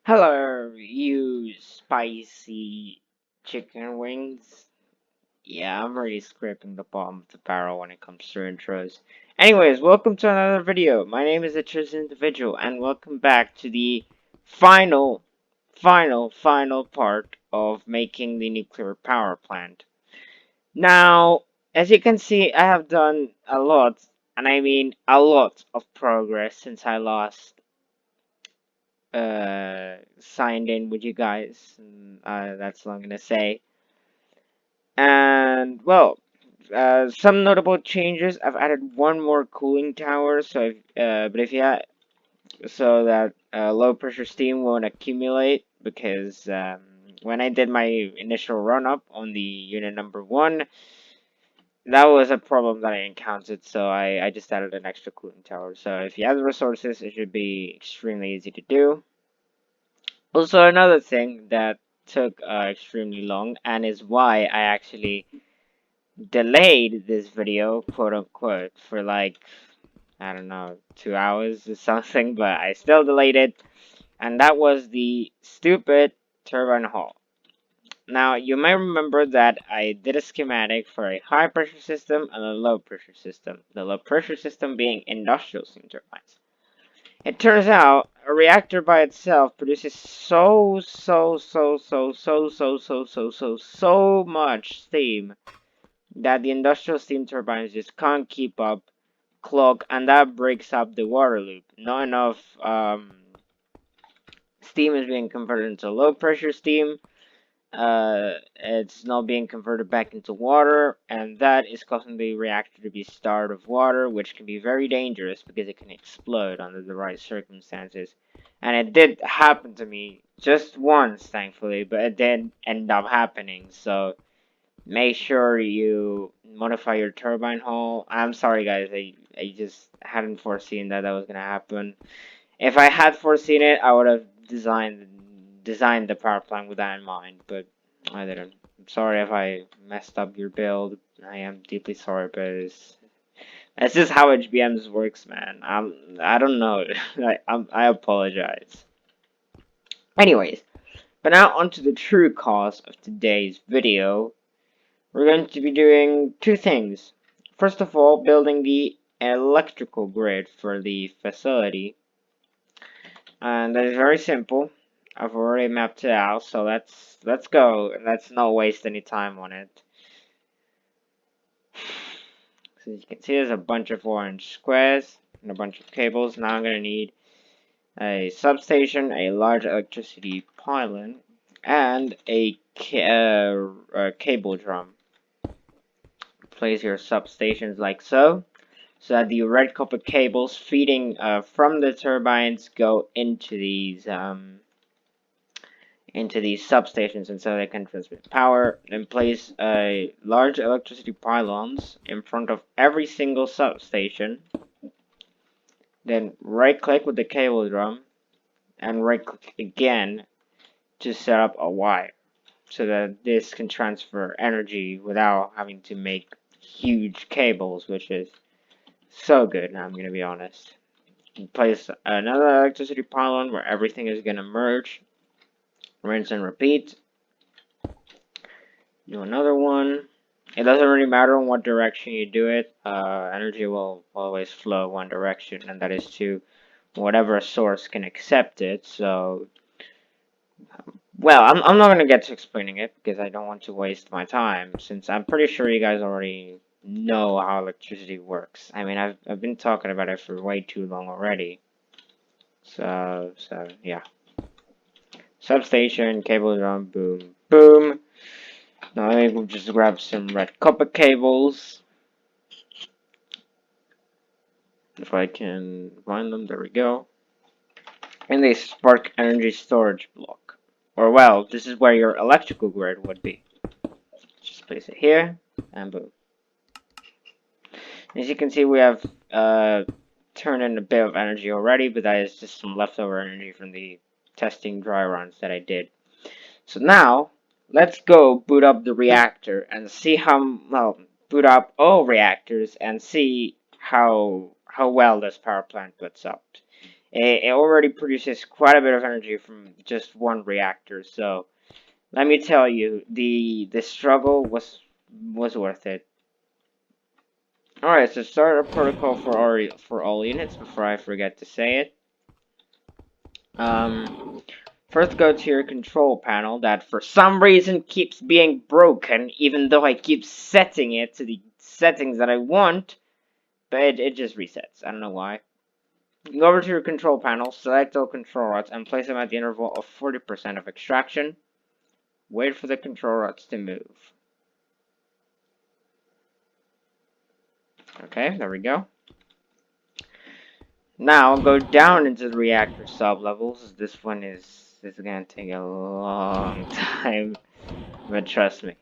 Hello, you spicy chicken wings. Yeah, I'm already scraping the bottom of the barrel when it comes to intros. Anyways, welcome to another video. My name is a chosen individual, and welcome back to the final, final part of making the nuclear power plant. Now, as you can see, I have done a lot, and I mean a lot of progress since I last signed in with you guys. That's all I'm gonna say. And well, some notable changes. I've added one more cooling tower, but if you so that low pressure steam won't accumulate because when I did my initial run up on the unit number one, that was a problem that I encountered. So I just added an extra cooling tower. So if you have the resources, it should be extremely easy to do. Also, another thing that took extremely long and is why I actually delayed this video, quote unquote, for like, I don't know, 2 hours or something, but I still delayed it, and that was the stupid turbine hull. Now, you may remember that I did a schematic for a high pressure system and a low pressure system, the low pressure system being industrial steam turbines. It turns out a reactor by itself produces so much steam that the industrial steam turbines just can't keep up, clog, and that breaks up the water loop. Not enough steam is being converted into low pressure steam. It's not being converted back into water, and that is causing the reactor to be starved of water, which can be very dangerous because it can explode under the right circumstances. And it did happen to me just once, thankfully, but it did end up happening. So make sure you modify your turbine hull. I'm sorry, guys. I just hadn't foreseen that was gonna happen. If I had foreseen it, I would have designed the power plant with that in mind, but I didn't. I'm sorry if I messed up your build. I am deeply sorry, but it's just how HBMs works, man. I don't know. I apologize. Anyways, but now onto the true cause of today's video. We're going to be doing two things. First of all, building the electrical grid for the facility. And that is very simple. I've already mapped it out, so let's go. Let's not waste any time on it. So you can see there's a bunch of orange squares and a bunch of cables. Now I'm gonna need a substation, a large electricity pylon, and a cable drum. Place your substations like so that the red copper cables feeding from the turbines go into these substations, and so they can transmit power. Then place large electricity pylons in front of every single substation. Then right click with the cable drum and right click again to set up a wire so that this can transfer energy without having to make huge cables, which is so good. I'm gonna be honest. Place another electricity pylon where everything is gonna merge. Rinse and repeat. Do another one. It doesn't really matter in what direction you do it. Energy will always flow one direction, and that is to whatever source can accept it. So, well, I'm not gonna get to explaining it because I don't want to waste my time, since I'm pretty sure you guys already know how electricity works. I mean, I've been talking about it for way too long already. So yeah. Substation, cable drum, boom, boom. Now I will just grab some red copper cables. If I can find them, there we go. And they spark energy storage block. Or well, this is where your electrical grid would be. Just place it here, and boom. As you can see, we have turned in a bit of energy already, but that is just some leftover energy from the testing dry runs that I did. So now, let's go boot up the reactor and see how, well, boot up all reactors and see how well this power plant puts up. It already produces quite a bit of energy from just one reactor. So let me tell you, the struggle was worth it. All right, so start a protocol for all units before I forget to say it. First go to your control panel that for some reason keeps being broken, even though I keep setting it to the settings that I want, but it just resets. I don't know why. Go over to your control panel, select all control rods, and place them at the interval of 40% of extraction. Wait for the control rods to move. Okay, there we go. Now go down into the reactor sublevels. This is gonna take a long time, but trust me,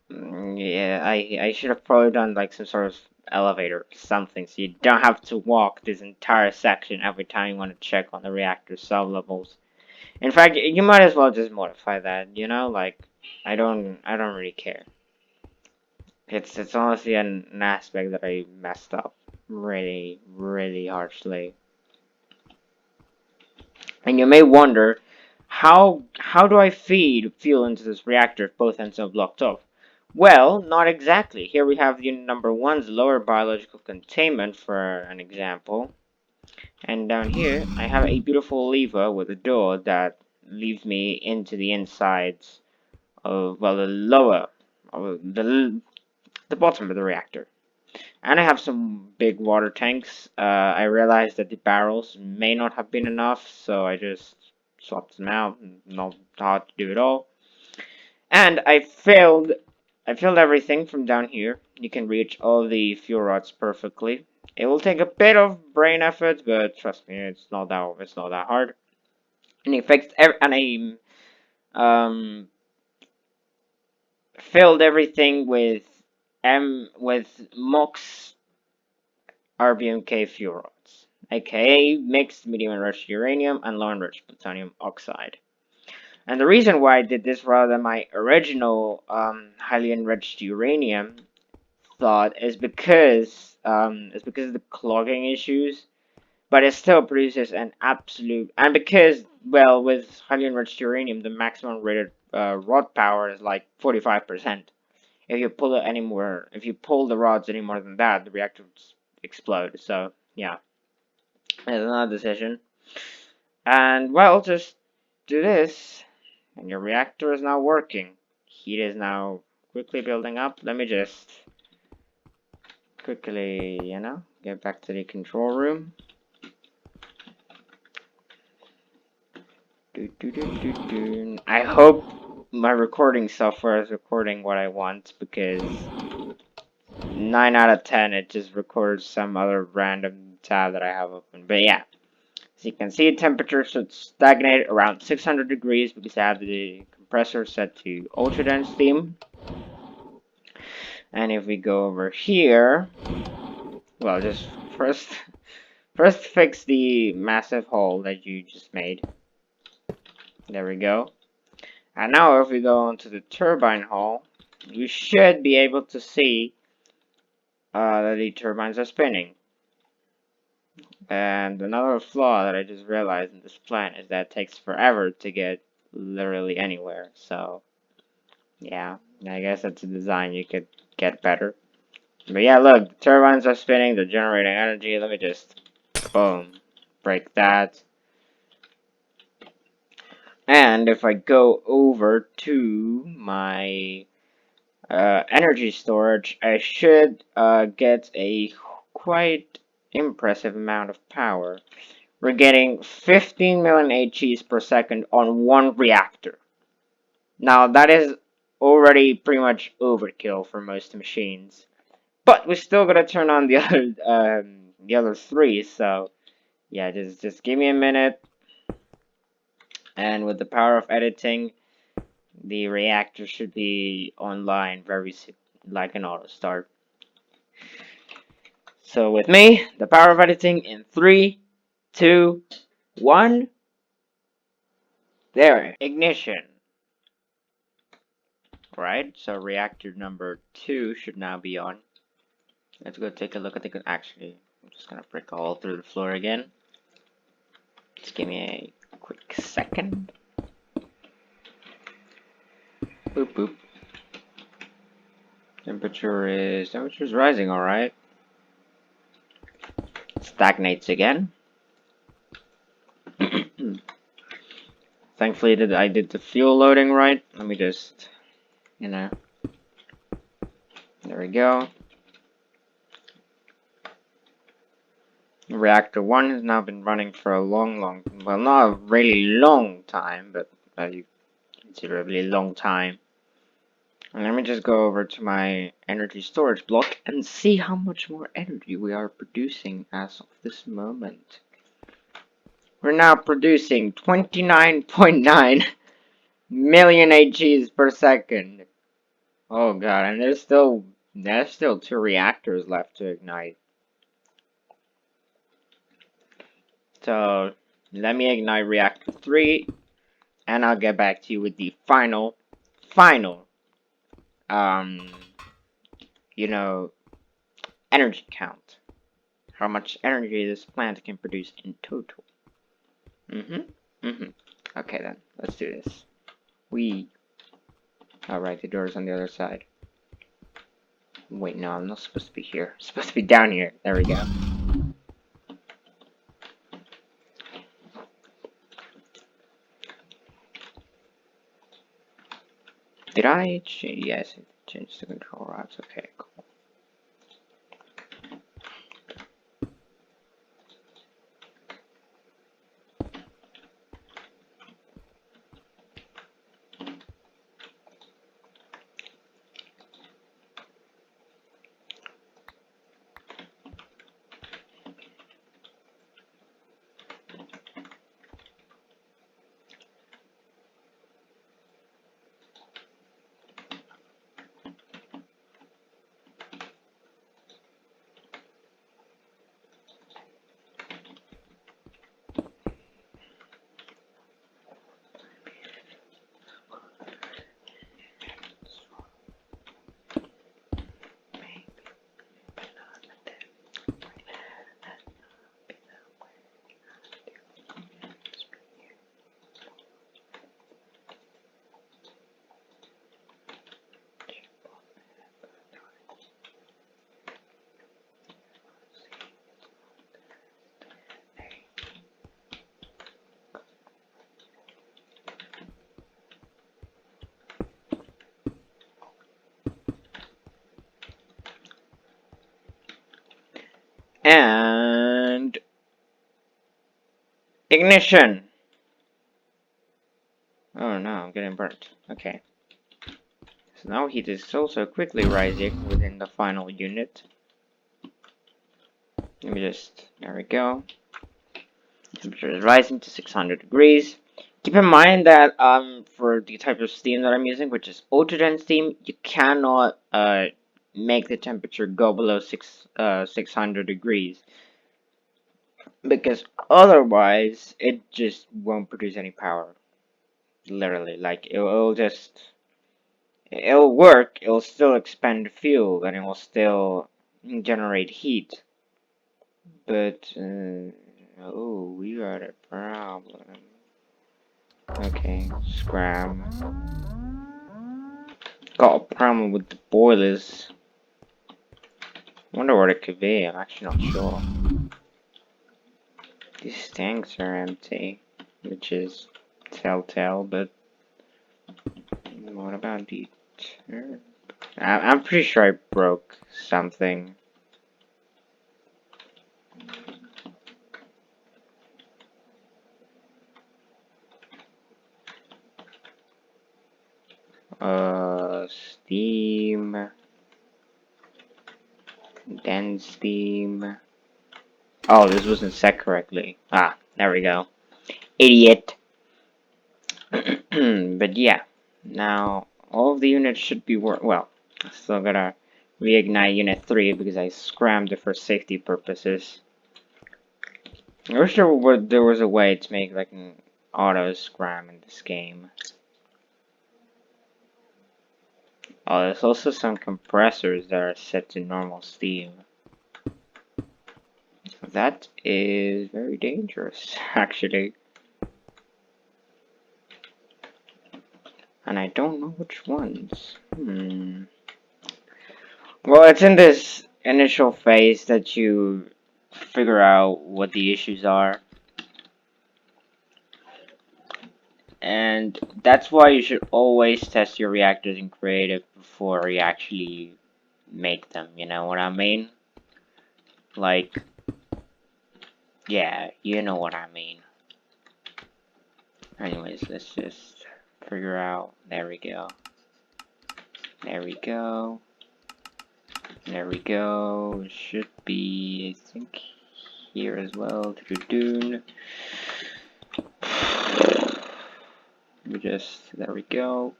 yeah. I should have probably done like some sort of elevator or something, so you don't have to walk this entire section every time you want to check on the reactor sublevels. In fact, you might as well just modify that. You know, like I don't really care. It's honestly an aspect that I messed up really harshly. And you may wonder, how do I feed fuel into this reactor if both ends are blocked off? Well, not exactly. Here we have unit number one's lower biological containment for an example. And down here, I have a beautiful lever with a door that leads me into the insides of, well, the lower, or the bottom of the reactor. And I have some big water tanks. I realized that the barrels may not have been enough, so I just swapped them out. Not hard to do it all. And I filled everything from down here. You can reach all the fuel rods perfectly. It will take a bit of brain effort, but trust me, it's not that hard. And I filled everything with MOX RBMK fuel rods, aka mixed medium enriched uranium and low enriched plutonium oxide. And the reason why I did this rather than my original highly enriched uranium thought is because of the clogging issues, but it still produces an absolute, and because, well, with highly enriched uranium the maximum rated rod power is like 45%. If you pull the rods any more than that, the reactor would explode. So yeah, it's another decision. And well, just do this, and your reactor is now working. Heat is now quickly building up. Let me just quickly, get back to the control room. I hope my recording software is recording what I want, because 9 out of 10 it just records some other random tab that I have open. But yeah, as you can see, temperature should stagnate around 600 degrees because I have the compressor set to ultra dense steam. And if we go over here, well, just first fix the massive hole that you just made. There we go. And now if we go onto the turbine hole, you should be able to see that the turbines are spinning. And another flaw that I just realized in this plan is that it takes forever to get literally anywhere. So yeah, I guess that's a design you could get better. But yeah, look, the turbines are spinning, they're generating energy. Let me just, boom, break that. And if I go over to my energy storage, I should get a quite impressive amount of power. We're getting 15 million HEs per second on one reactor. Now that is already pretty much overkill for most machines, but we still gotta turn on the other three. So yeah, just give me a minute, and with the power of editing, the reactor should be online very soon, like an auto start. So with me, the power of editing in 3, 2, 1. There, ignition. Right, so reactor number 2 should now be on. Let's go take a look at the, actually, I'm just gonna prick a hole through the floor again. Just give me a quick second. Boop boop. Temperature's rising, alright. Stagnates again. Thankfully I did the fuel loading right. Let me just, there we go. Reactor 1 has now been running for a long, well, not a really long time, but a considerably long time. And let me just go over to my energy storage block and see how much more energy we are producing as of this moment. We're now producing 29.9 million HEs per second. Oh god, and there's still 2 reactors left to ignite. So let me ignite reactor 3, and I'll get back to you with the final, energy count. How much energy this plant can produce in total. Okay then, let's do this. Alright, the door's on the other side. Wait, no, I'm not supposed to be here. I'm supposed to be down here. There we go. Did I change? Yes, it changed the control rods. Okay, cool. And ignition. Oh no, I'm getting burnt. Okay. So now heat is also quickly rising within the final unit. Let me just, there we go. Temperature is rising to 600 degrees. Keep in mind that for the type of steam that I'm using, which is ultra-dense steam, you cannot make the temperature go below 600 degrees. Because otherwise, it just won't produce any power. Literally, like, it'll work, it'll still expend fuel, and it will still generate heat. But, oh, we got a problem. Okay, scram. Got a problem with the boilers. Wonder what it could be, I'm actually not sure. These tanks are empty, which is telltale, but what about the turret? I'm pretty sure I broke something. Steam. Then steam. Oh, this wasn't set correctly. Ah, there we go. Idiot. But yeah, now all of the units should be well, I still gotta reignite unit 3 because I scrammed it for safety purposes. I wish there was a way to make like an auto scram in this game. Oh, there's also some compressors that are set to normal steam. That is very dangerous, actually. And I don't know which ones. Well, it's in this initial phase that you figure out what the issues are. And that's why you should always test your reactors in creative before you actually make them, you know what I mean? Like, yeah, you know what I mean. Anyways, let's just figure out. There we go. There we go. There we go. It should be, I think, here as well. To Dune. There we go.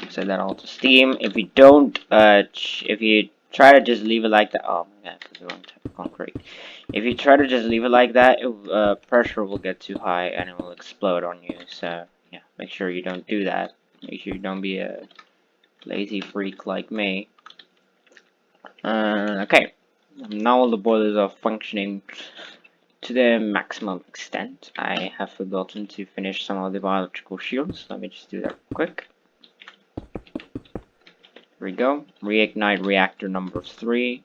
Set that all to Steam. If you don't, if you try to just leave it like that, oh my god, because we won't have concrete. If you try to just leave it like that, pressure will get too high and it will explode on you. So yeah, make sure you don't do that. Make sure you don't be a lazy freak like me. Okay, now all the boilers are functioning to the maximum extent. I have forgotten to finish some of the biological shields. Let me just do that quick. Here we go. Reignite reactor number 3.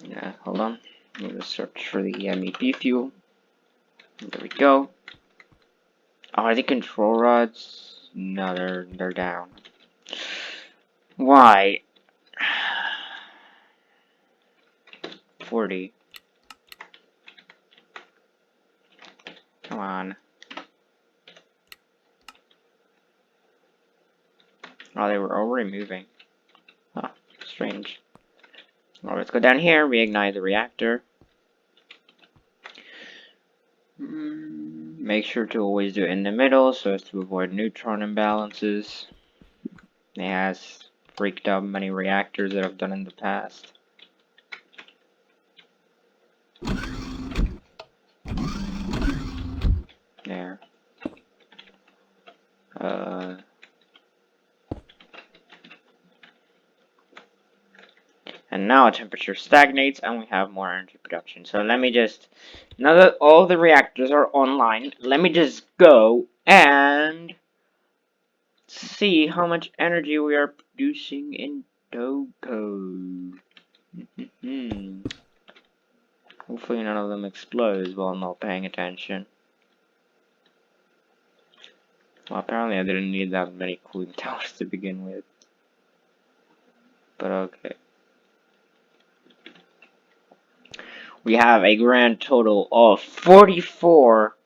Yeah, hold on. I'm gonna search for the MEP fuel. There we go. Oh, are the control rods? No, they're down. Why? 40. Come on. Oh, they were already moving. Huh, strange. Well, let's go down here, reignite the reactor. Make sure to always do it in the middle so as to avoid neutron imbalances. It has freaked out many reactors that I've done in the past. There. And now temperature stagnates and we have more energy production. So let me just, now that all the reactors are online, let me just go and see how much energy we are producing in Togo. Hopefully none of them explodes while I'm not paying attention. Well, apparently I didn't need that many cooling towers to begin with. But okay. We have a grand total of 44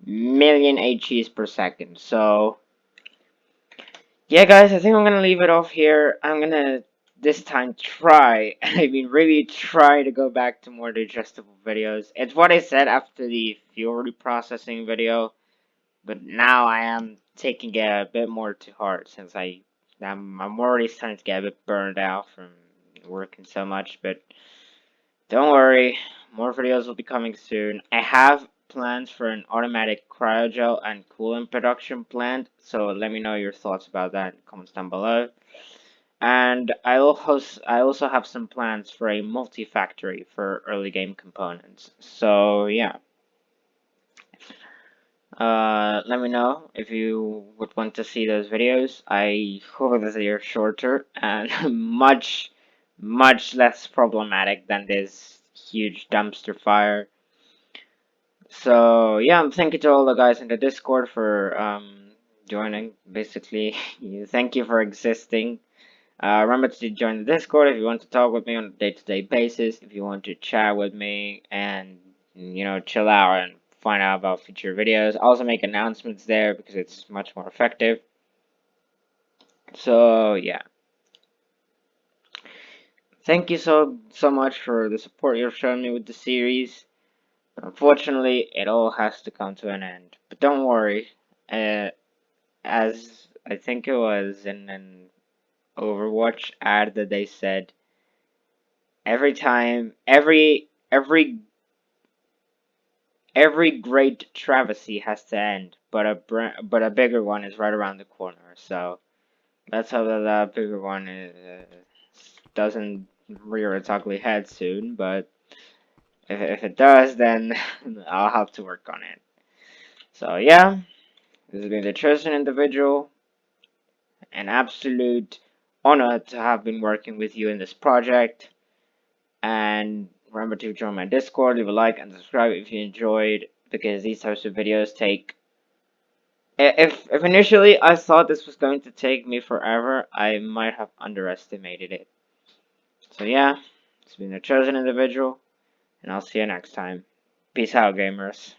million HEs per second. So, yeah, guys, I think I'm gonna leave it off here. I'm gonna this time try, I mean, really try to go back to more digestible videos. It's what I said after the fuel reprocessing video, but now I am taking it a bit more to heart since I'm already starting to get a bit burned out from working so much. But don't worry, more videos will be coming soon. I have plans for an automatic cryogel and coolant production plant, so let me know your thoughts about that in the comments down below. And I also have some plans for a multi-factory for early game components. So yeah. Let me know if you would want to see those videos. I hope that they are shorter and much less problematic than this huge dumpster fire. So yeah, thank you to all the guys in the Discord for joining. Basically, thank you for existing. Remember to join the Discord if you want to talk with me on a day-to-day basis. If you want to chat with me and chill out and find out about future videos. I also make announcements there because it's much more effective. So yeah. Thank you so much for the support you've shown me with the series. Unfortunately, it all has to come to an end. But don't worry, as I think it was in an Overwatch ad that they said, every great travesty has to end, but a bigger one is right around the corner. So let's hope that bigger one doesn't rear its ugly head soon, but if it does, then I'll have to work on it. So yeah, this has been the chosen individual. An absolute honor to have been working with you in this project. And remember to join my Discord, leave a like, and subscribe if you enjoyed, because these types of videos take. If initially I thought this was going to take me forever, I might have underestimated it. So yeah, it's been the chosen individual, and I'll see you next time. Peace out, gamers.